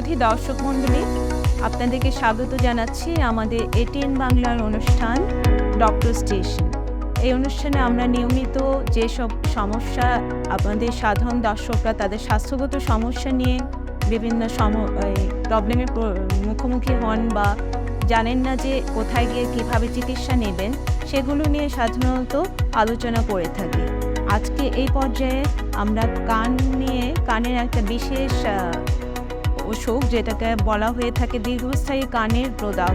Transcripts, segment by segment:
সুধী দর্শক মণ্ডলী, আপনাদেরকে স্বাগত জানাচ্ছি আমাদের এটিএন বাংলার অনুষ্ঠান ডক্টর স্টেশন। এই অনুষ্ঠানে আমরা নিয়মিত যেসব সমস্যা আমাদের সাধারণ দর্শকরা তাদের স্বাস্থ্যগত সমস্যা নিয়ে বিভিন্ন প্রবলেমের মুখোমুখি হন বা জানেন না যে কোথায় গিয়ে কীভাবে চিকিৎসা নেবেন, সেগুলো নিয়ে সাধারণত আলোচনা করে থাকি। আজকে এই পর্যায়ে আমরা কানের একটা বিশেষ অসুখ, যেটাকে বলা হয়ে থাকে দীর্ঘস্থায়ী কানের প্রদাহ,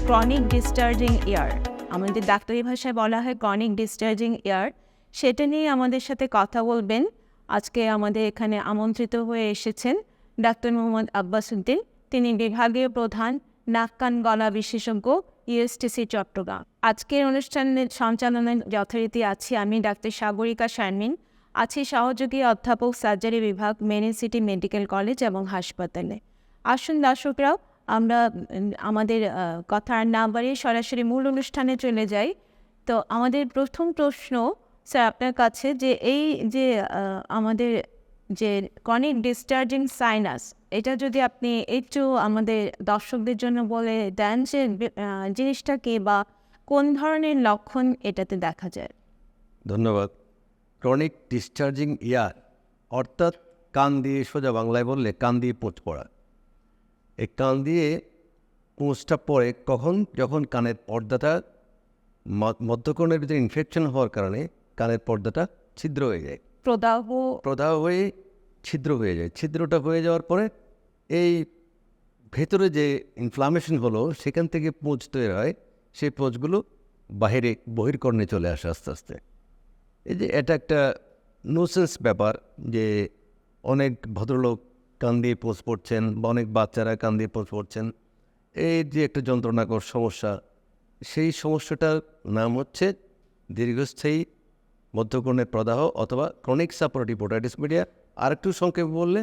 ক্রনিক ডিসচার্জিং ইয়ার, আমাদের ডাক্তারি ভাষায় বলা হয় ক্রনিক ডিসচার্জিং ইয়ার। সেটা নিয়ে আমাদের সাথে কথা বলবেন আজকে আমাদের এখানে আমন্ত্রিত হয়ে এসেছেন ডাক্তার মোহাম্মদ আব্বাস উদ্দিন। তিনি বিভাগীয় প্রধান, নাক কান গলা বিশেষজ্ঞ, ইএসটিসি চট্টগ্রাম। আজকের অনুষ্ঠানের সঞ্চালনায় যথারীতি আছি আমি ডাক্তার সাগরিকা শারমিন, আছি সহযোগী অধ্যাপক সার্জারি বিভাগ, মেরিন সিটি মেডিকেল কলেজ এবং হাসপাতালে। আসুন দর্শকরাও, আমরা আমাদের কথা আর না বাড়িয়ে সরাসরি মূল অনুষ্ঠানে চলে যাই। তো আমাদের প্রথম প্রশ্ন স্যার আপনার কাছে, যে এই যে আমাদের যে ক্রনিক ডিসচার্জিং সাইনাস, এটা যদি আপনি একটু আমাদের দর্শকদের জন্য বলে দেন যে জিনিসটা কি বা কোন ধরনের লক্ষণ এটাতে দেখা যায়। ধন্যবাদ। ক্রনিক ডিসচার্জিং ইয়ার অর্থাৎ কান দিয়ে, সোজা বাংলায় বললে কান দিয়ে পোঁচ পড়া। এই কান দিয়ে পোঁচটা পড়ে কখন? যখন কানের পর্দাটা মধ্যকর্ণের ভিতরে ইনফেকশন হওয়ার কারণে কানের পর্দাটা ছিদ্র হয়ে যায়, প্রদাহ হয়ে ছিদ্র হয়ে যায়। ছিদ্রটা হয়ে যাওয়ার পরে এই ভেতরে যে ইনফ্লামেশন হলো সেখান থেকে পোঁচ তৈরি হয়, সেই পোঁচগুলো বহির্কর্ণে চলে আসে আস্তে আস্তে। এই যে এটা একটা নোসেন্স ব্যাপার যে অনেক ভদ্রলোক কান দিয়ে পোঁচ পড়ছেন বা অনেক বাচ্চারা কান দিয়ে পোঁচ পড়ছেন, এই যে একটা যন্ত্রণাকর সমস্যা, সেই সমস্যাটার নাম হচ্ছে দীর্ঘস্থায়ী মধ্যকর্ণের প্রদাহ অথবা ক্রনিক সাপোরেটিভ ওটাইটিস মিডিয়া, আর একটু সংক্ষেপে বললে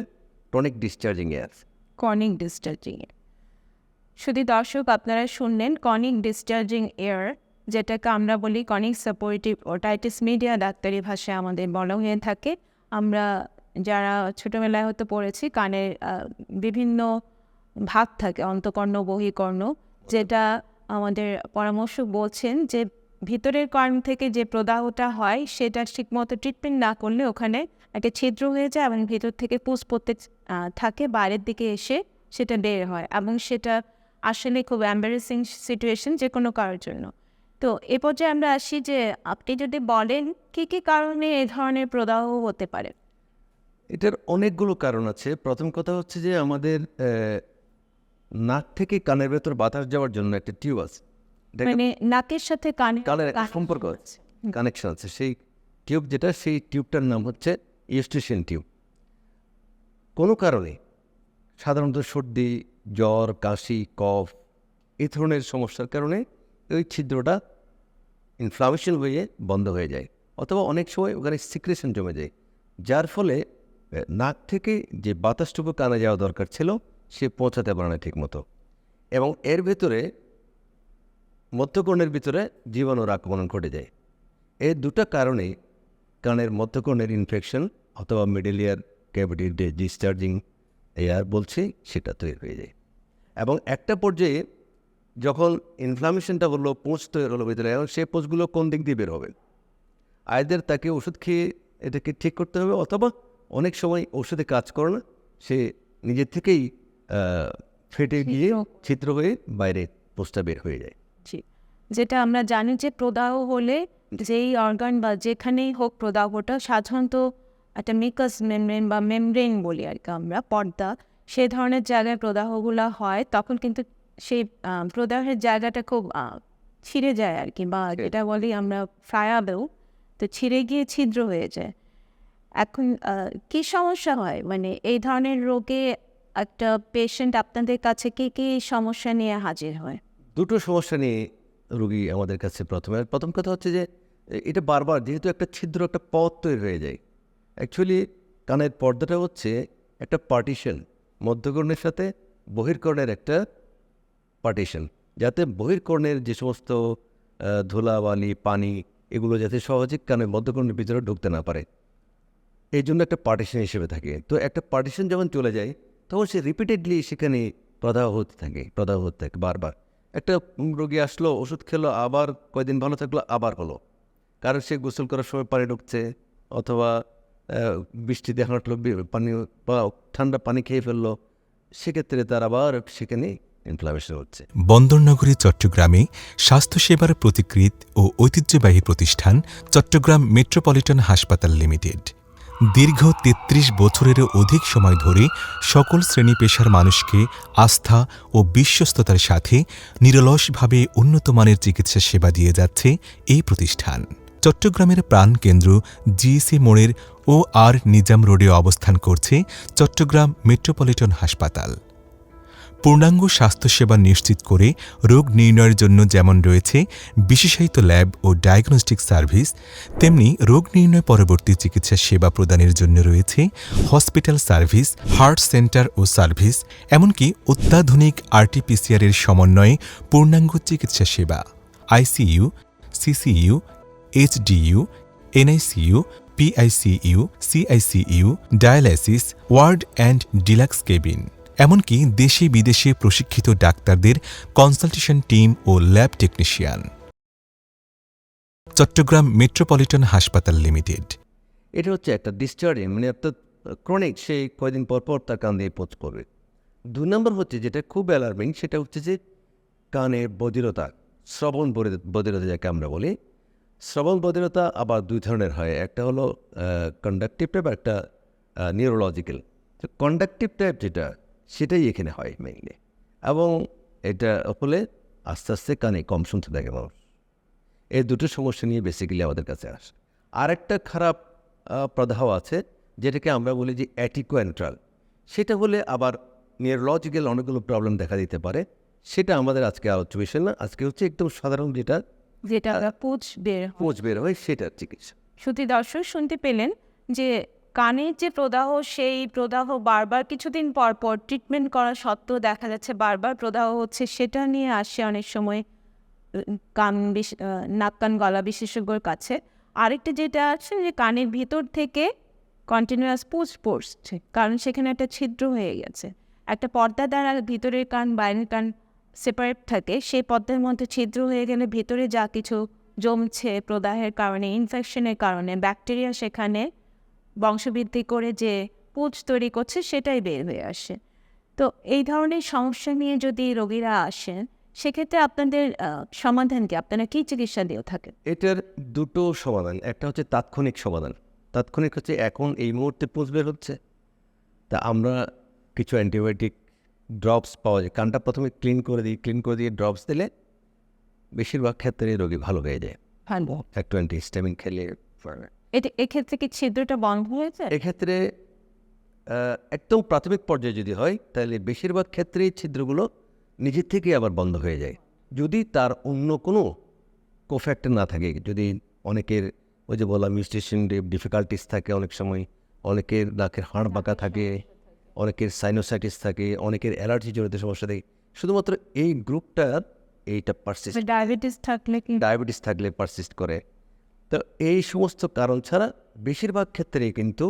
ক্রনিক ডিসচার্জিং ইয়ার। ক্রনিক ডিসচার্জিং ইয়ার, শুধু দর্শক আপনারা শুনলেন ক্রনিক ডিসচার্জিং এয়ার, যেটাকে আমরা বলি ক্রনিক সাপোরেটিভ ওটাইটিস মিডিয়া, ডাক্তারি ভাষায় আমাদের বলা হয়ে থাকে। আমরা যারা ছোটোবেলায় হয়তো পড়েছি, কানের বিভিন্ন ভাগ থাকে, অন্তঃকর্ণ, বহিঃকর্ণ, যেটা আমাদের পরামর্শক বলছেন যে ভিতরের কর্ণ থেকে যে প্রদাহটা হয় সেটা ঠিকমতো ট্রিটমেন্ট না করলে ওখানে একটা ছিদ্র হয়ে যায় এবং ভিতর থেকে পুষ পড়তে থাকে, বাইরের দিকে এসে সেটা বের হয় এবং সেটা আসলে খুব এম্বারেসিং সিচুয়েশন যে কোনো কারোর জন্য। তো এ পর্যায়ে আমরা আসি যে আপনি যদি বলেন কী কী কারণে এই ধরনের প্রদাহ হতে পারে। এটার অনেকগুলো কারণ আছে। প্রথম কথা হচ্ছে যে আমাদের নাক থেকে কানের ভেতর বাতাস যাওয়ার জন্য একটা টিউব আছে, মানে নাকের সাথে কানের সম্পর্ক আছে, কানেকশন আছে। সেই টিউব যেটা, সেই টিউবটার নাম হচ্ছে ইউস্টেশিয়ান টিউব। কোনো কারণে সাধারণত সর্দি, জ্বর, কাশি, কফ এই ধরনের সমস্যার কারণে ওই ছিদ্রটা ইনফ্লামেশন হয়ে বন্ধ হয়ে যায়, অথবা অনেক সময় ওখানে সিক্রেশন জমে যায়, যার ফলে নাক থেকে যে বাতাসটুকু কানে যাওয়া দরকার ছিল সে পৌঁছাতে পারে না ঠিক মতো, এবং এর ভেতরে মধ্যকর্ণের ভিতরে জীবাণুর আক্রমণ ঘটে যায়। এই দুটো কারণে কানের মধ্যকর্ণের ইনফেকশন অথবা মিডল ইয়ার ক্যাভিটির যে ডিসচার্জিং এয়ার বলছি সেটা তৈরি হয়ে যায়। এবং একটা পর্যায়ে যখন ইনফ্লামেশনটা হলো, পোঁচ তৈরি হলো ভিতরে, এবং সেই পোঁচগুলো কোন দিক দিয়ে বের হবে, আইদার তাকে ওষুধ খেয়ে এটাকে ঠিক করতে হবে, অথবা অনেক সময় ওষুধে কাজ করে না, সে নিজের থেকেই ফেটে গিয়ে ছিদ্র হয়ে বাইরে পোঁচটা বের হয়ে যায়। যেটা আমরা জানি যে প্রদাহ হলে যেই অর্গান বা যেখানেই হোক প্রদাহটা সাধারণত একটা মিকাস মেমব্রেন বা মেমব্রেন বলি আর কি আমরা, পর্দা, সে ধরনের জায়গায় প্রদাহগুলো হয়, তখন কিন্তু সেই প্রদাহের জায়গাটা খুব ছিঁড়ে যায় আর কি, বা যেটা বলি আমরা ফ্রায়াবেল, তো ছিঁড়ে গিয়ে ছিদ্র হয়ে যায়। এখন কী সমস্যা হয়, মানে এই ধরনের রোগে একটা পেশেন্ট আপনাদের কাছে কী কী সমস্যা নিয়ে হাজির হয়? দুটো সমস্যা নিয়ে রোগী আমাদের কাছে প্রথম কথা হচ্ছে যে এটা বারবার যেহেতু একটা ছিদ্র, একটা পথ তৈরি হয়ে যায়। অ্যাকচুয়ালি কানের পর্দাটা হচ্ছে একটা পার্টিশন, মধ্যকর্ণের সাথে বহির্কর্ণের একটা পার্টিশন, যাতে বহির্কর্ণের যে সমস্ত ধুলাবালি, পানি, এগুলো যাতে সহজে কানের মধ্যকর্ণের ভিতরে ঢুকতে না পারে, এই জন্য একটা পার্টিশন হিসেবে থাকে। তো একটা পার্টিশন যখন চলে যায় তখন সে রিপিটেডলি সেখানে প্রদাহ হতে থাকে বারবার। একটা রোগী আসলো, ওষুধ খেলো, আবার কয়দিন ভালো থাকলো, আবার হলো। কারণ সে গোসল করার সময় পানি ঢুকছে, অথবা বৃষ্টিতে হাঁটলো, পানি বা ঠান্ডা পানি খেয়ে ফেললো, সেক্ষেত্রে তার আবার সেখানে ইনফ্লামেশন হচ্ছে। বন্দরনগরী চট্টগ্রামে স্বাস্থ্যসেবার প্রতিকৃত ও ঐতিহ্যবাহী প্রতিষ্ঠান চট্টগ্রাম মেট্রোপলিটন হাসপাতাল লিমিটেড। দীর্ঘ ৩৩ বছরেরও অধিক সময় ধরে সকল শ্রেণী পেশার মানুষকে আস্থা ও বিশ্বস্ততার সাথে নিরলসভাবে উন্নতমানের চিকিৎসা সেবা দিয়ে যাচ্ছে এই প্রতিষ্ঠান। চট্টগ্রামের প্রাণকেন্দ্র জিইসি মোড়ের ও আর নিজাম রোডে অবস্থান করছে চট্টগ্রাম মেট্রোপলিটন হাসপাতাল। পূর্ণাঙ্গ স্বাস্থ্যসেবা নিশ্চিত করে রোগ নির্ণয়ের জন্য যেমন রয়েছে বিশেষায়িত ল্যাব ও ডায়াগনস্টিক সার্ভিস, তেমনি রোগ নির্ণয় পরবর্তী চিকিৎসা সেবা প্রদানের জন্য রয়েছে হসপিটাল সার্ভিস, হার্ট সেন্টার ও সার্ভিস, এমনকি অত্যাধুনিক আরটিপিসিআর এর সমন্বয়ে পূর্ণাঙ্গ চিকিৎসা সেবা, ICU, CCU, HDU, NICU, PICU, CICU, dialysis, ward and deluxe cabin, এমনকি দেশে বিদেশে প্রশিক্ষিত ডাক্তারদের কনসালটেশন টিম ও ল্যাব টেকনিশিয়ান। চট্টগ্রাম মেট্রোপলিটন হাসপাতাল লিমিটেড। এটা হচ্ছে একটা ডিসচার্জিং, মানে অর্থাৎ ক্রনিক, সে কয়দিন পর পর তার কান দিয়ে পোঁচ করবে। 2 নম্বর হচ্ছে যেটা খুব অ্যালার্মিং, সেটা হচ্ছে যে কানের বধিরতা, শ্রবণ বধিরতা যাকে আমরা বলি। শ্রবণ বধিরতা আবার 2 ধরনের হয়, একটা হলো কন্ডাকটিভ টাইপ, একটা নিউরোলজিক্যাল। তো কন্ডাকটিভ টাইপ যেটা, সেটাই এখানে হয় মেইনলি, এবং এটা হলে আস্তে আস্তে কানে কম শুনতে থাকে মানুষ। এই দুটো সমস্যা নিয়ে বেসিক্যালি আমাদের কাছে আসে। আরেকটা খারাপ প্রদাহ আছে, যেটাকে আমরা বলি যে অ্যাটিকোয়েন্ট্রাল। সেটা হলে আবার নিউরোলজিক্যাল অনেকগুলো প্রবলেম দেখা দিতে পারে। সেটা আমাদের আজকে আলোচ্য বিষয় না। আজকে হচ্ছে একদম সাধারণ যেটা পুঁজ পোঁচ বের হয়, সেটার চিকিৎসা। শ্রুতি দর্শক শুনতে পেলেন যে কানের যে প্রদাহ, সেই প্রদাহ বারবার কিছুদিন পর পর ট্রিটমেন্ট করা সত্ত্বেও দেখা যাচ্ছে বারবার প্রদাহ হচ্ছে। সেটা নিয়ে আসে অনেক সময় নাক কান গলা বিশেষজ্ঞর কাছে। আরেকটা যেটা আছে যে কানের ভিতর থেকে কন্টিনিউয়াস পুঁজ পড়ছে, কারণ সেখানে একটা ছিদ্র হয়ে গেছে। একটা পর্দা দ্বারা ভিতরের কান বাইরের কান সেপারেট থাকে, সেই পর্দার মধ্যে ছিদ্র হয়ে গেলে ভিতরে যা কিছু জমছে প্রদাহের কারণে, ইনফেকশনের কারণে, ব্যাকটেরিয়া সেখানে বংশবৃদ্ধি করে যে পুঁজ তৈরি করছে, সেটাই বের হয়ে আসে। তো এই ধরনের সমস্যা নিয়ে যদি রোগীরা আসেন, সেক্ষেত্রে আপনাদের সমাধান কি? আপনারা কী চিকিৎসা দিয়ে থাকেন? এটার দুটো সমাধান। একটা হচ্ছে তাৎক্ষণিক সমাধান। তাৎক্ষণিক হচ্ছে এখন এই মুহূর্তে পুঁজ বের হচ্ছে, তা আমরা কিছু অ্যান্টিবায়োটিক ড্রপস পাওয়া যায়, কানটা প্রথমে ক্লিন করে দিয়ে ড্রপস দিলে বেশিরভাগ ক্ষেত্রে রোগী ভালো হয়ে যায়। ভালো। একটু অ্যান্টিহিস্টামিন খেলে। এক্ষেত্রে কি ছিদ্রটা বন্ধ হয়েছে? এক্ষেত্রে একদম প্রাথমিক পর্যায়ে যদি হয়, তাহলে বেশিরভাগ ক্ষেত্রেই ছিদ্রগুলো নিজের থেকেই আবার বন্ধ হয়ে যায়, যদি তার অন্য কোনো কোফ্যাক্টর না থাকে। যদি অনেকের ওই যে বললাম মিউস্টেশন ডিফিকাল্টিস থাকে, অনেক সময় অনেকের নাকের হাড় বাঁকা থাকে, অনেকের সাইনোসাইটিস থাকে, অনেকের অ্যালার্জি জড়িত সমস্যা থাকে। শুধুমাত্র এই গ্রুপটার এইটা পারসিস্ট, ডায়াবেটিস থাকলে পারসিস্ট করে। তো এই সমস্ত কারণ ছাড়া বেশিরভাগ ক্ষেত্রেই কিন্তু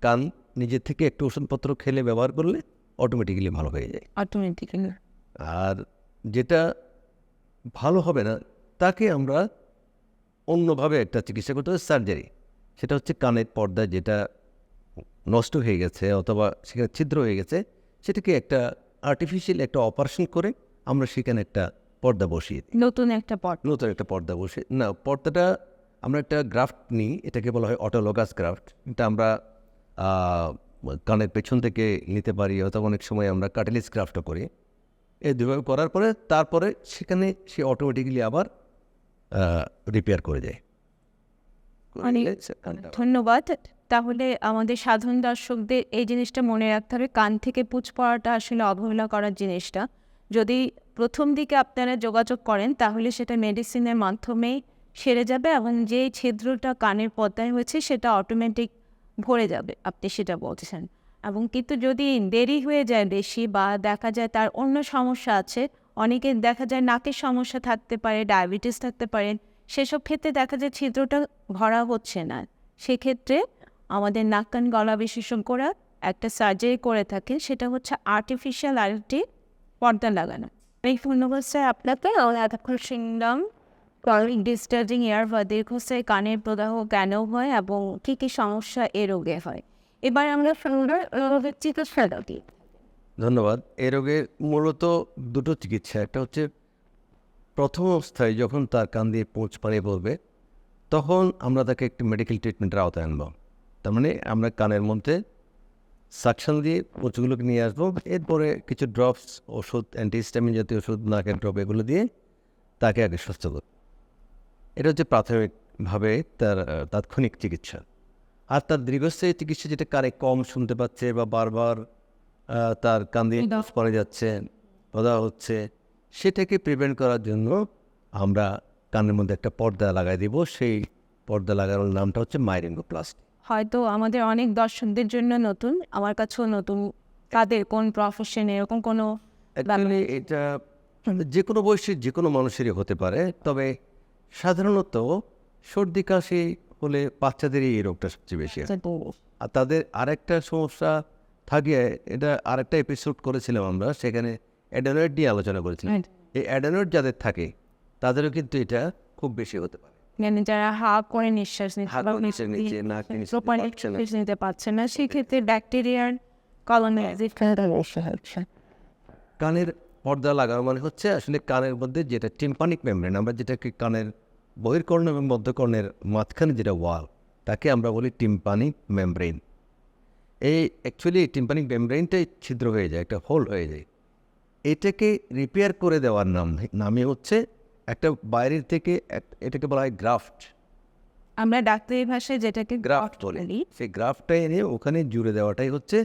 কান নিজের থেকে একটু ওষুধপত্র খেলে ব্যবহার করলে অটোমেটিক্যালি ভালো হয়ে যায়। আর যেটা ভালো হবে না, তাকে আমরা অন্যভাবে একটা চিকিৎসা করতে হবে, সার্জারি। সেটা হচ্ছে কানের পর্দা যেটা নষ্ট হয়ে গেছে অথবা সেখানে ছিদ্র হয়ে গেছে, সেটাকে একটা আর্টিফিশিয়াল একটা অপারেশন করে আমরা সেখানে একটা পর্দা বসিয়ে দিই। নতুন একটা পর্দা বসে না, পর্দাটা আমরা একটা গ্রাফট নিই, এটাকে বলা হয় অটোলোগাস গ্রাফট। এটা আমরা কানের পেছন থেকে নিতে পারি, অথবা অনেক সময় আমরা কার্টিলেজ গ্রাফটও করি। এই দুভাবে করার পরে তারপরে সেখানে সে অটোমেটিক্যালি আবার রিপেয়ার করে যায়। ধন্যবাদ। তাহলে আমাদের সাধারণ দর্শকদের এই জিনিসটা মনে রাখতে হবে, কান থেকে পুঁজ পড়াটা আসলে অবহেলা করার জিনিসটা। যদি প্রথম দিকে আপনারা যোগাযোগ করেন, তাহলে সেটা মেডিসিনের মাধ্যমেই সেরে যাবে, এবং যেই ছিদ্রটা কানের পর্দায় হয়েছে সেটা অটোমেটিক ভরে যাবে, আপনি সেটা বলছেন। এবং কিন্তু যদি দেরি হয়ে যায় বেশি, বা দেখা যায় তার অন্য সমস্যা আছে, অনেকের দেখা যায় নাকের সমস্যা থাকতে পারে, ডায়াবেটিস থাকতে পারে, সেসব ক্ষেত্রে দেখা যায় ছিদ্রটা ভরা হচ্ছে না। সেক্ষেত্রে আমাদের নাক কান গলা বিশেষজ্ঞরা একটা সার্জারি করে থাকেন, সেটা হচ্ছে আর্টিফিশিয়াল আরেকটি পর্দা লাগানো। এই ধন্যবাদ স্যার আপনাকে। এতক্ষণ শুনলাম ক্রনিক ডিসচার্জিং এয়ার বা দীর্ঘস্থায়ী কানের প্রদাহ কেন হয় এবং কী কী সমস্যা এ রোগে হয়। এবার আমরা শুনলাম রোগের চিকিৎসাটি। ধন্যবাদ। এই রোগের মূলত দুটো চিকিৎসা। একটা হচ্ছে প্রথম অবস্থায় যখন তার কান দিয়ে পোঁচ পানি পড়বে, তখন আমরা তাকে একটি মেডিকেল ট্রিটমেন্টের আওতায় আনবো। তার মানে আমরা কানের মধ্যে সাকশন দিয়ে পোঁচগুলোকে নিয়ে আসবো, এরপরে কিছু ড্রপস ওষুধ, অ্যান্টিহিস্টামিন জাতীয় ওষুধ, নাকের ড্রপ, এগুলো দিয়ে তাকে আগে সুস্থ করব। এটা হচ্ছে প্রাথমিকভাবে তার তাৎক্ষণিক চিকিৎসা। আর তার দীর্ঘস্থায়ী চিকিৎসা, যেটা কানে কম শুনতে পাচ্ছে বা বারবার তার কান দিয়ে পোঁচ পড়ে যাচ্ছে, প্রদাহ হচ্ছে, সেটাকে প্রিভেন্ট করার জন্য আমরা কানের মধ্যে একটা পর্দা লাগাই দিব। সেই পর্দা লাগানোর নামটা হচ্ছে মাইরিঙ্গোপ্লাস্টি। হয়তো আমাদের অনেক দর্শকদের জন্য নতুন, আমার কাছেও নতুন। কাদের কোন প্রফেশনে এরকম কোনো অ্যাকচুয়ালি এটা যে কোনো বয়সী যে কোনো মানুষেরই হতে পারে, তবে সাধারণত সর্দি কাশি হলে বাচ্চাদেরই এই রোগটা সবচেয়ে বেশি হয়। আর তাদের আরেকটা সমস্যা থাকে, এটা আরেকটা এপিসোড করেছিলাম আমরা, সেখানে অ্যাডেনয়েড নিয়ে আলোচনা করেছিলাম। এই অ্যাডেনয়েড যাদের থাকে তাদেরও কিন্তু এটা খুব বেশি হতে পারে। মানে যারা হা করে নিঃশ্বাস নিতে হাত বা নিচে নিচে, নাক নিচে proper পাচ্ছে না। নিঃশ্বাস নিতে পারছে না, সেক্ষেত্রে ব্যাকটেরিয়ার কলোনাইজেশন হচ্ছে। কানের পর্দা লাগানো মানে হচ্ছে আসলে কানের মধ্যে যেটা টিম্পানিক মেমব্রেন, আমরা যেটাকে কানের বহির্কর্ণ এবং মধ্যকর্ণের মাঝখানে যেটা ওয়াল, তাকে আমরা বলি টিম্পানিক মেমব্রেন। এই অ্যাকচুয়ালি টিম্পানিক মেমব্রেনটাই ছিদ্র হয়ে যায়, একটা হোল হয়ে যায়। এটাকে রিপেয়ার করে দেওয়ার নামই হচ্ছে একটা বাইরের থেকে এটাকে বলা হয় গ্রাফট। আমরা ডাক্তারি ভাষায় যেটাকে গ্রাফট বলি। সেই গ্রাফটটা এনে ওখানে জুড়ে দেওয়াটাই হচ্ছে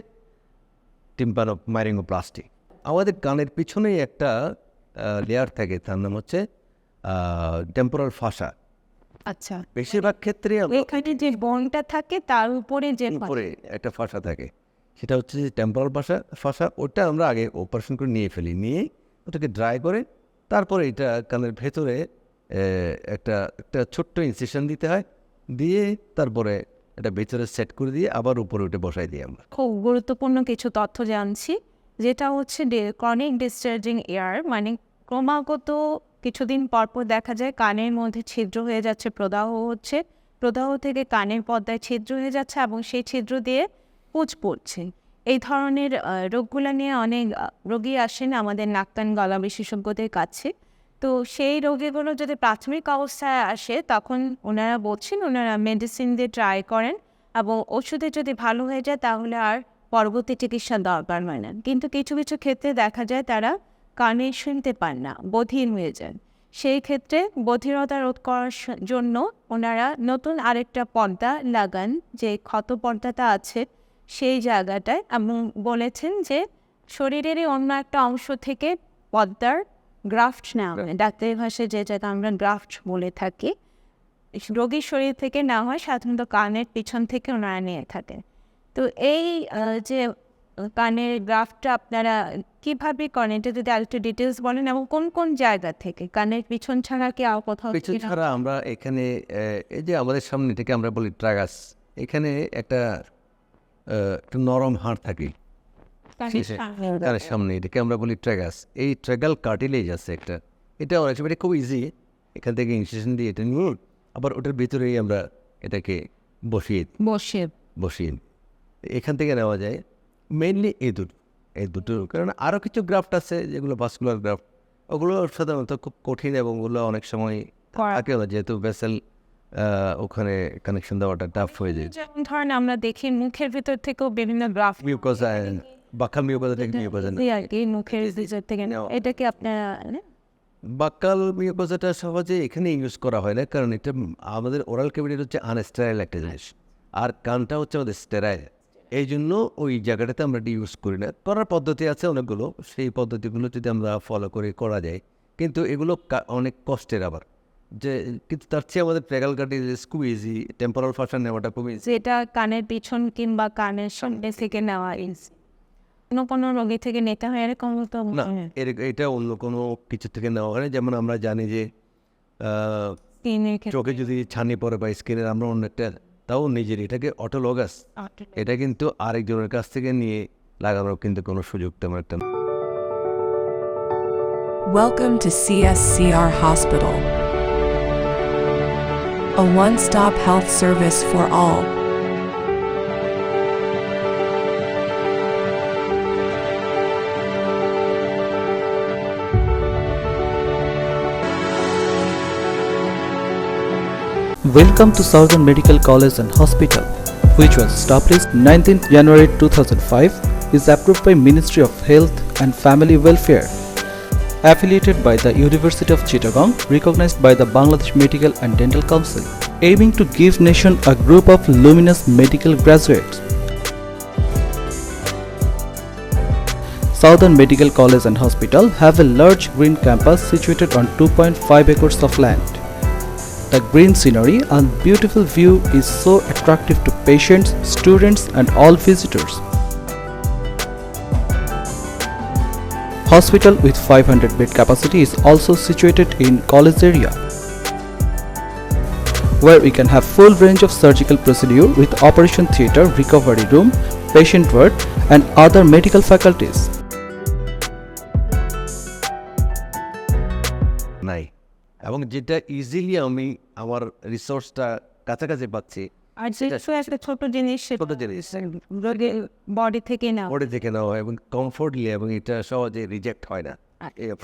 মাইরিঙ্গোপ্লাস্টি। আমাদের কানের পিছনেই একটা লেয়ার থাকে, তার নাম হচ্ছে টেম্পোরাল ফাসা। আচ্ছা, বেশিরভাগ ক্ষেত্রে এখানে যে বনটা থাকে তার উপরে যে উপরে একটা ফাসা থাকে, সেটা হচ্ছে যে টেম্পোরাল ফাসা। ওটা আমরা আগে অপারেশন করে নিয়ে ফেলি, নিয়ে ওটাকে ড্রাই করে তারপরে এটা কানের ভেতরে একটা একটা ছোট্ট ইনসিশন দিতে হয়, দিয়ে তারপরে এটা ভেতরে সেট করে দিয়ে আবার উপরে উঠে বসাই দিই আমরা। খুব গুরুত্বপূর্ণ কিছু তথ্য জানছি, যেটা হচ্ছে ক্রনিক ডিসচার্জিং এয়ার মানে ক্রমাগত কিছুদিন পরপর দেখা যায় কানের মধ্যে ছিদ্র হয়ে যাচ্ছে, প্রদাহ হচ্ছে, প্রদাহ থেকে কানের পর্দায় ছিদ্র হয়ে যাচ্ছে এবং সেই ছিদ্র দিয়ে পুঁজ পড়ছে। এই ধরনের রোগগুলো নিয়ে অনেক রোগী আসেন আমাদের নাক কান গলা বিশেষজ্ঞদের কাছে। তো সেই রোগীগুলো যদি প্রাথমিক অবস্থায় আসে, তখন ওনারা বলছেন ওনারা মেডিসিন দিয়ে ট্রাই করেন এবং ওষুধে যদি ভালো হয়ে যায় তাহলে আর পরবর্তী চিকিৎসার দরকার হয় না। কিন্তু কিছু কিছু ক্ষেত্রে দেখা যায় তারা কানে শুনতে পান না, বধির হয়ে যান। সেই ক্ষেত্রে বধিরতা রোধ করার জন্য ওনারা নতুন আরেকটা পর্দা লাগান, যে ক্ষত পর্দাটা আছে সেই জায়গাটায়, এবং বলেছেন যে শরীরেরই অন্য একটা অংশ থেকে পর্দার গ্রাফট নেওয়া হয়। ডাক্তারি ভাষায় যে জায়গা আমরা গ্রাফট বলে থাকি, রোগীর শরীর থেকে না হয়, সাধারণত কানের পিছন থেকে ওনারা নিয়ে থাকেন। তো এই যে কানের গ্রাফটটা আপনারা কিভাবে করেন, এটা যদি আরেকটু ডিটেলস বলেন, এবং কোন কোন জায়গা থেকে, কানের পিছন ছাড়া কি আর কোথাও? পিছন ছাড়া আমরা এখানে এই যে আমাদের সামনে থেকে আমরা বলি ট্রাগাস, এখানে একটা একটু নরম হাড় থাকে কানের সামনে, এটাকে আমরা বলি ট্রাগাস। এই ট্রাগাল কার্টিলেজ আছে একটা, এটা অনেক সময় খুব ইজি, এখান থেকে ইনসিশন দিয়ে এটা নিয়ে আবার ওটার ভিতরেই আমরা এটাকে বসিয়ে এখান থেকে নেওয়া যায়। মেইনলি এই দুটো কারণ আরও কিছু গ্রাফট আছে যেগুলো ভাস্কুলার গ্রাফট, ওগুলো সাধারণত খুব কঠিন এবং ওগুলো অনেক সময় থাকে না, যেহেতু ভেসেল ওখানে কানেকশন দেওয়াটা টাফ হয়ে যায়। যেমন ধরেন আমরা দেখি মুখের ভিতর থেকেও বিভিন্ন গ্রাফট, মিউকোজা, বাকাল মিউকোজা থেকে মিউকোজা আর কি মুখের ভিতর থেকে এটা কি আপনারা বাকাল মিউকোজাটা সহজে এখানে ইউজ করা হয় না, কারণ এটা আমাদের ওরাল ক্যাভিটি হচ্ছে আনস্টেরাইল একটা জিনিস, আর কানটা হচ্ছে আমাদের স্টেরাইল। এই জন্য ওই জায়গাটাতে আমরা এটি ইউজ করি না। করার পদ্ধতি আছে অনেকগুলো, সেই পদ্ধতিগুলো যদি আমরা ফলো করে করা যায়, কিন্তু এগুলো অনেক কষ্টের আবার, যে কিন্তু তার চেয়ে আমাদের ট্রাগাল কার্টিলেজ খুব ইজি, টেম্পোরাল ফাসা নেওয়াটা খুব ইজি। যেটা কানের পিছন কিংবা কানের সামনে থেকে নেওয়া ইজি, অন্য কোনো রোগী থেকে নিতে হয় এরকম তো না, এটা অন্য কোনো কিছু থেকে নেওয়া হয় না। যেমন আমরা জানি যে চোখে যদি ছানি পড়ে বা স্কিনের আমরা অন্য একটা তাও নিজের, এটাকে অটোলগাস, এটা কিন্তু আরেকজনের কাছ থেকে নিয়ে লাগানোর কিন্তু কোনো সুযোগ তেমন একটা নেই। Welcome to CSCR Hospital, a one-stop health service for all. Welcome to Southern Medical College and Hospital, which was established 19th January 2005, is approved by Ministry of Health and Family Welfare, affiliated by the University of Chittagong, recognized by the Bangladesh Medical and Dental Council, aiming to give nation a group of luminous medical graduates. Southern Medical College and Hospital have a large green campus situated on 2.5 acres of land. The green scenery and beautiful view is so attractive to patients, students and all visitors. Hospital with 500 bed capacity is also situated in college area, where we can have full range of surgical procedure with operation theatre, recovery room, patient ward and other medical faculties. নাই, এবং যেটা easily আমি আমার রিসোর্সটা কাছাকাছি পাচ্ছি, আর যেহেতু একটা ছোট জিনিস, ছোট জিনিস বডি থেকে না ওটা থেকে নেওয়া হয় এবং কমফোর্টলি, এবং এটা সহজে রিজেক্ট হয় না।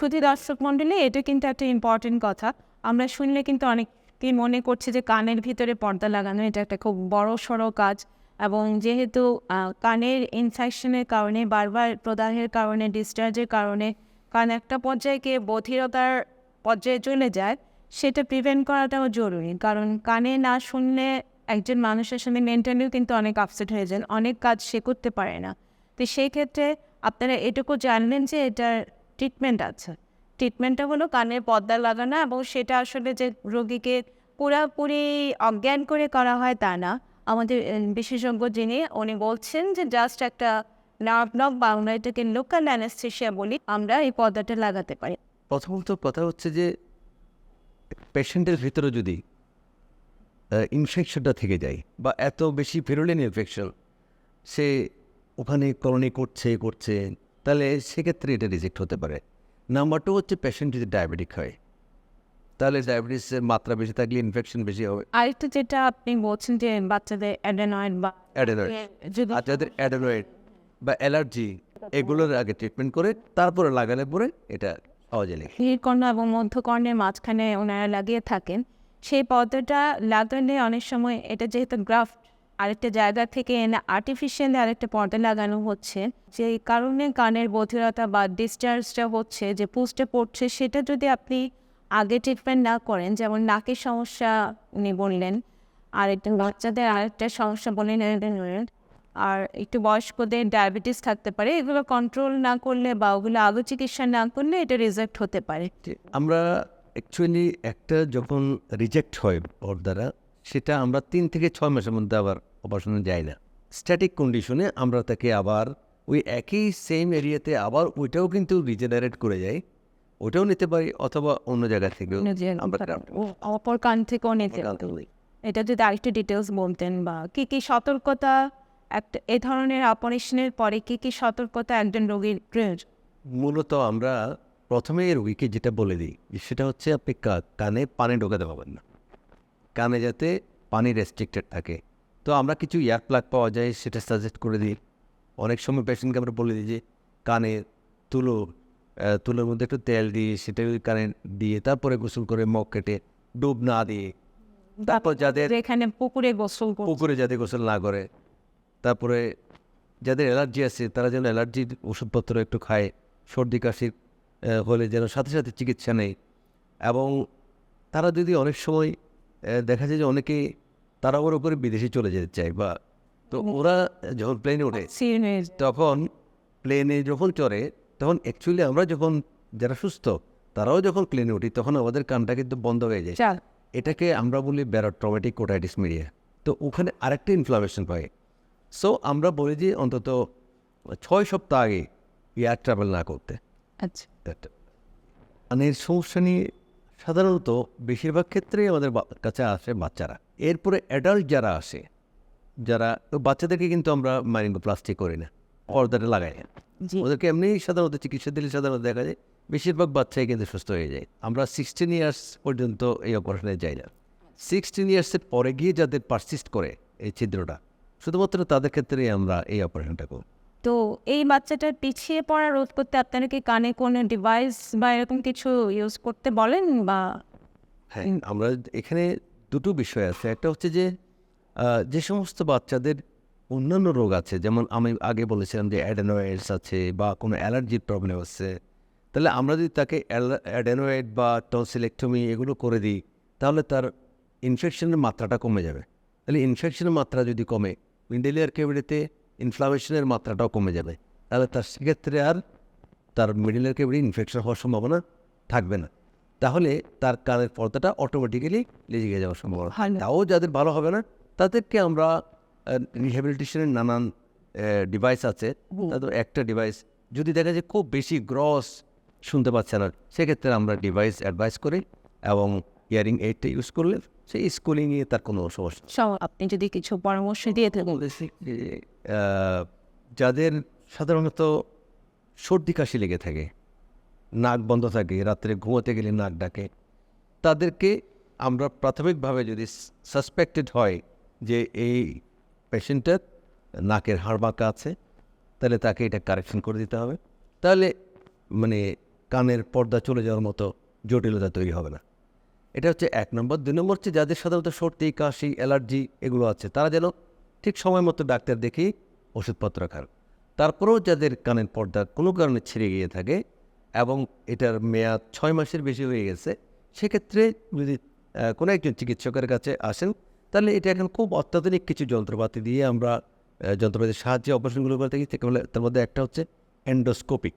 শুধু দর্শক মণ্ডলী, এটা কিন্তু একটা ইম্পর্টেন্ট কথা। আমরা শুনলে কিন্তু অনেকেই মনে করছে যে কানের ভিতরে পর্দা লাগানো এটা একটা খুব বড় সড়ো কাজ, এবং যেহেতু কানের ইনফেকশনের কারণে, বারবার প্রদাহের কারণে, ডিসচার্জের কারণে কান একটা পর্যায়ে গিয়ে বধিরতার পর্যায়ে চলে যায়, সেটা প্রিভেন্ট করাটাও জরুরি। কারণ কানে না শুনলে একজন মানুষের সঙ্গে মেন্টালিও কিন্তু অনেক আপসেট হয়ে যান, অনেক কাজ সে করতে পারে না। তো সেই ক্ষেত্রে আপনারা এটুকু জানলেন যে এটার ট্রিটমেন্ট আছে। ট্রিটমেন্টটা হলো কানের পর্দা লাগানো, এবং সেটা আসলে যে রোগীকে পুরোপুরি অজ্ঞান করে করা হয় তা না। আমাদের বিশেষজ্ঞ যিনি, উনি বলছেন যে জাস্ট একটা নার্ভ ব্লক বা আমরা এটাকে লোকাল অ্যানেস্থেশিয়া বলি, আমরা এই পর্দাটা লাগাতে পারি। প্রথমত কথা হচ্ছে যে পেশেন্টের ভিতরে যদি ইনফেকশনটা থেকে যায় বা এত বেশি ফেরোলিন ইনফেকশন, সে ওখানে কলোনি করছে, তাহলে সেক্ষেত্রে এটা রিজেক্ট হতে পারে। নাম্বার 2 হচ্ছে পেশেন্ট যদি ডায়াবেটিক হয়, তাহলে ডায়াবেটিসের মাত্রা বেশি থাকলে ইনফেকশন বেশি হবে। আরেকটা যেটা আপনি বলছেন যে বাচ্চাদের অ্যাডেনয়েড বা আর যাদের অ্যাডেনয়েড বা অ্যালার্জি, এগুলোর আগে ট্রিটমেন্ট করে তারপরে লাগালে পরে এটা সহজে লেগে। ধীরকর্ণ এবং মধ্যকর্ণের মাঝখানে ওনারা লাগিয়ে থাকেন, সেই পর্দাটা লাগালে অনেক সময় এটা যেহেতু গ্রাফট আরেকটা জায়গা থেকে এনে আর্টিফিশিয়ালি আরেকটা পর্দা লাগানো হচ্ছে, যে কারণে কানের বধিরতা বা ডিসচার্জটা হচ্ছে, যে পুষটা পড়ছে, সেটা যদি আপনি আগে ট্রিটমেন্ট না করেন, যেমন নাকের সমস্যা উনি বললেন, আর একটা বাচ্চাদের আরেকটা সমস্যা বললেন, আর একটু বয়স্কদের ডায়াবেটিস থাকতে পারে, এগুলো কন্ট্রোল না করলে বা ওগুলো আগে চিকিৎসা না করলে এটা রিজেক্ট হতে পারে। আমরা অ্যাকচুয়ালি একটা যখন রিজেক্ট হয় ওর দ্বারা, সেটা আমরা 3 থেকে 6 মাসের মধ্যে আবার অপারেশনে যাই না। স্ট্যাটিক কন্ডিশনে আমরা তাকে আবার ওই একই সেম এরিয়াতে আবার ওইটাও কিন্তু রিজেনারেট করে যাই, ওইটাও নিতে পারি, অথবা অন্য জায়গা থেকেও আমরা অপর কান থেকেও নিতে পারি। এটা যদি আরেকটু ডিটেলস বলতেন, বা কী কী সতর্কতা একটা এ ধরনের অপারেশনের পরে কী কী সতর্কতা একজন রোগীর প্রয়োজন? মূলত আমরা প্রথমে রোগীকে যেটা বলে দিই সেটা হচ্ছে আপনি কানে পানি ঢোকাতে পারবেন না, কানে যাতে পানি রেস্ট্রিক্টেড থাকে। তো আমরা কিছু ইয়ার প্লাগ পাওয়া যায়, সেটা সাজেস্ট করে দিই। অনেক সময় পেশেন্টকে আমরা বলে দিই যে কানে তুলোর মধ্যে একটু তেল দিয়ে সেটা কানে দিয়ে তারপরে গোসল করে, মুখ কেটে, ডুব না দিয়ে, তারপর যাদের এখানে পুকুরে যাতে গোসল না করে, তারপরে যাদের অ্যালার্জি আছে তারা যেন অ্যালার্জির ওষুধপত্র একটু খায়, সর্দি কাশি হলে যেন সাথে সাথে চিকিৎসা নেই। এবং তারা যদি অনেক সময় দেখা যায় যে অনেকে তাড়াহুড়ো করে বিদেশে চলে যেতে চায়, বা তো ওরা যখন প্লেনে ওঠে, তখন প্লেনে যখন চড়ে, তখন অ্যাকচুয়ালি আমরা যখন যারা সুস্থ তারাও যখন প্লেনে উঠি, তখন আমাদের কানটা কিন্তু বন্ধ হয়ে যায়। এটাকে আমরা বলি ব্যারোট্রমেটিক ওটাইটিস মিডিয়া। তো ওখানে আরেকটা ইনফ্লামেশন হয়। সো আমরা বলি যে অন্তত 6 সপ্তাহ আগে এয়ার ট্রাভেল না করতে। আচ্ছা, কানের সমস্যা নিয়ে সাধারণত বেশিরভাগ ক্ষেত্রেই আমাদের কাছে আসে বাচ্চারা, এরপরে অ্যাডাল্ট যারা আসে যারা বাচ্চাদেরকে কিন্তু আমরা মাইরিঙ্গোপ্লাস্টি করি না, পর্দাটা লাগাই না। জি। ওদেরকে এমনি সাধারণত চিকিৎসা দিলে সাধারণত দেখা যায় বেশিরভাগ বাচ্চাই কিন্তু সুস্থ হয়ে যায়। আমরা 16 ইয়ার্স পর্যন্ত এই অপারেশনে যাই না। 16 ইয়ার্সের পরে গিয়ে যাদের পারসিস্ট করে এই ছিদ্রটা, শুধুমাত্র তাদের ক্ষেত্রেই আমরা এই অপারেশনটা করি। তো এই বাচ্চাটার পিছিয়ে পড়া রোধ করতে আপনারা কি কানে কোনো ডিভাইস বা এরকম কিছু ইউজ করতে বলেন বা? হ্যাঁ, আমরা এখানে দুটো বিষয় আছে। একটা হচ্ছে যে যে সমস্ত বাচ্চাদের অন্যান্য রোগ আছে, যেমন আমি আগে বলেছিলাম যে অ্যাডেনোয়েডস আছে বা কোনো অ্যালার্জির প্রবলেম আছে, তাহলে আমরা যদি তাকে অ্যাডেনোয়েড বা টনসিলেক্টমি এগুলো করে দিই, তাহলে তার ইনফেকশনের মাত্রাটা কমে যাবে। তাহলে ইনফেকশনের মাত্রা যদি কমে, মিডল ইয়ার ক্যাভিটিতে ইনফ্লামেশনের মাত্রাটাও কমে যাবে, তাহলে তার সেক্ষেত্রে আর তার মিডল ইয়ার ক্যাভিটি ইনফেকশন হওয়ার সম্ভাবনা থাকবে না। তাহলে তার কানের পর্দাটা অটোমেটিক্যালি লেগে যাওয়ার সম্ভাবনা। ভালো। তাও যাদের ভালো হবে না, তাদেরকে আমরা রিহ্যাবিলিটেশনের নানান ডিভাইস আছে, তাদের একটা ডিভাইস যদি দেখা যায় খুব বেশি গ্রস শুনতে পাচ্ছে না, সেক্ষেত্রে আমরা ডিভাইস অ্যাডভাইস করি এবং ইয়ারিং এইডটা ইউজ করলে সেই স্কুলিংয়ে তার কোনো সমস্যা আপনি যদি কিছু পরামর্শ দিয়ে থাকেন। যাদের সাধারণত সর্দি কাশি লেগে থাকে, নাক বন্ধ থাকে, রাত্রে ঘুমোতে গেলে নাক ডাকে, তাদেরকে আমরা প্রাথমিকভাবে যদি সাসপেক্টেড হয় যে এই পেশেন্টের নাকের হাড় বাঁকা আছে, তাহলে তাকে এটা কারেকশন করে দিতে হবে। তাহলে মানে কানের পর্দা চলে যাওয়ার মতো জটিলতা তৈরি হবে না। এটা হচ্ছে 1 নম্বর। 2 নম্বর হচ্ছে যাদের সাধারণত সর্দি কাশি অ্যালার্জি এগুলো আছে, তারা যেন ঠিক সময় মতো ডাক্তার দেখেই ওষুধপত্র খান। তারপরেও যাদের কানের পর্দা কোনো কারণে ছিঁড়ে গিয়ে থাকে এবং এটার মেয়াদ 6 মাসের বেশি হয়ে গেছে, সেক্ষেত্রে যদি কোনো একজন চিকিৎসকের কাছে আসেন, তাহলে এটা এখন খুব অত্যাধুনিক কিছু যন্ত্রপাতি দিয়ে আমরা যন্ত্রপাতির সাহায্যে অপারেশনগুলো করে থাকি। তার মধ্যে একটা হচ্ছে এন্ডোস্কোপি।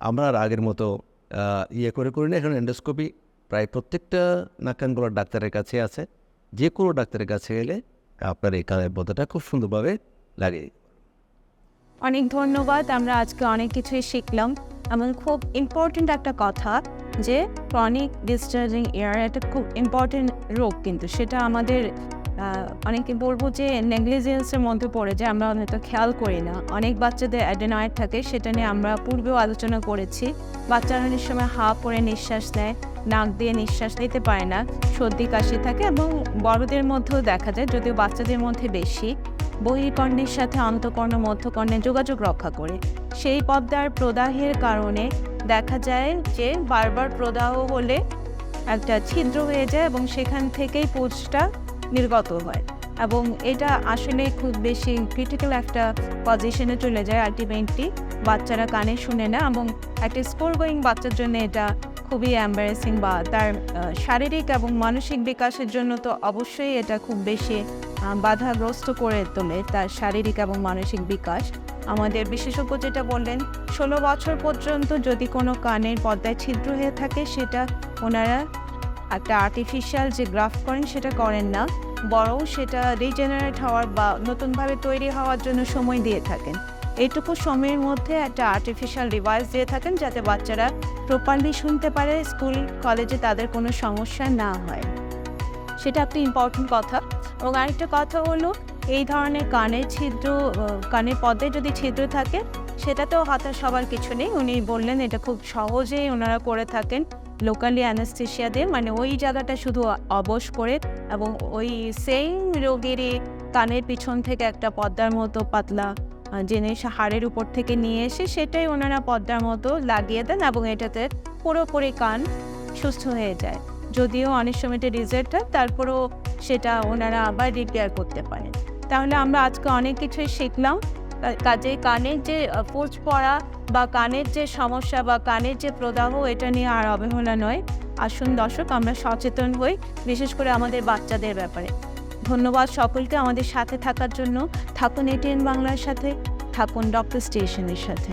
আমরা আর আগের মতো করি না, এখন এন্ডোস্কোপি প্রায় প্রত্যেকটা নাক কান গলার ডাক্তারের কাছে আছে। যে কোনো ডাক্তারের কাছে গেলে আপনার এই কানের পর্দাটা খুব সুন্দরভাবে লাগিয়ে। অনেক ধন্যবাদ। আমরা আজকে অনেক কিছুই শিখলাম। আমার খুব ইম্পর্ট্যান্ট একটা কথা যে ক্রনিক ডিসচার্জিং এয়ার একটা খুব ইম্পর্ট্যান্ট রোগ, কিন্তু সেটা আমাদের অনেকে বলবো যে নেগলিজেন্সের মধ্যে পড়ে যায়, আমরা হয়তো খেয়াল করি না। অনেক বাচ্চাদের অ্যাডেনয়েড থাকে, সেটা নিয়ে আমরা পূর্বেও আলোচনা করেছি। বাচ্চারা অনেক সময় হা করে নিঃশ্বাস নেয়, নাক দিয়ে নিঃশ্বাস নিতে পারে না, সর্দি কাশি থাকে এবং বড়দের মধ্যেও দেখা যায়, যদিও বাচ্চাদের মধ্যে বেশি। বহির্কর্ণের সাথে অন্তঃকর্ণ মধ্যকর্ণে যোগাযোগ রক্ষা করে সেই পর্দার প্রদাহের কারণে দেখা যায় যে বারবার প্রদাহ হলে একটা ছিদ্র হয়ে যায় এবং সেখান থেকেই পুঁজটা নির্গত হয় এবং এটা আসলে খুব বেশি ক্রিটিক্যাল একটা পজিশনে চলে যায়। আলটিমেটলি বাচ্চারা কানে শুনে না এবং একটা স্কুল গোয়িং বাচ্চার জন্য এটা খুবই এম্বারেসিং, বা তার শারীরিক এবং মানসিক বিকাশের জন্য তো অবশ্যই এটা খুব বেশি বাধাগ্রস্ত করে তোলে তার শারীরিক এবং মানসিক বিকাশ। আমাদের বিশেষজ্ঞ যেটা বললেন, 16 বছর পর্যন্ত যদি কোনো কানের পর্দায় ছিদ্র হয়ে থাকে, সেটা ওনারা একটা আর্টিফিশিয়াল যে গ্রাফট করেন সেটা করেন না, বরং সেটা রিজেনারেট হওয়ার বা নতুনভাবে তৈরি হওয়ার জন্য সময় দিয়ে থাকেন। এইটুকু সময়ের মধ্যে একটা আর্টিফিশিয়াল ডিভাইস দিয়ে থাকেন যাতে বাচ্চারা প্রপারলি শুনতে পারে, স্কুল কলেজে তাদের কোনো সমস্যা না হয়। সেটা একটা ইম্পর্টেন্ট কথা। এবং আরেকটা কথা হলো, এই ধরনের কানের ছিদ্র, কানের পর্দায় যদি ছিদ্র থাকে, সেটাতেও হতাশ হবার কিছু নেই। উনি বললেন এটা খুব সহজেই ওনারা করে থাকেন লোকালি অ্যানেস্থেশিয়া দিয়ে, মানে ওই জায়গাটা শুধু অবশ করে এবং ওই সেম রোগীরই কানের পিছন থেকে একটা পর্দার মতো পাতলা জিনিস হাড়ের উপর থেকে নিয়ে এসে সেটাই ওনারা পর্দার মতো লাগিয়ে দেন এবং এটাতে পুরোপুরি কান সুস্থ হয়ে যায়। যদিও অনেক সময় এটা রিজেক্ট হয়, তারপরেও সেটা ওনারা আবার রিপেয়ার করতে পারেন। তাহলে আমরা আজকে অনেক কিছুই শিখলাম। কাজে কানের যে পুঁজ পড়া বা কানের যে সমস্যা বা কানের যে প্রদাহ, এটা নিয়ে আর অবহেলা নয়। আসুন দর্শক, আমরা সচেতন হই, বিশেষ করে আমাদের বাচ্চাদের ব্যাপারে। ধন্যবাদ সকলকে আমাদের সাথে থাকার জন্য। থাকুন এটিএন বাংলার সাথে, থাকুন ডক্টর স্টেশনের সাথে।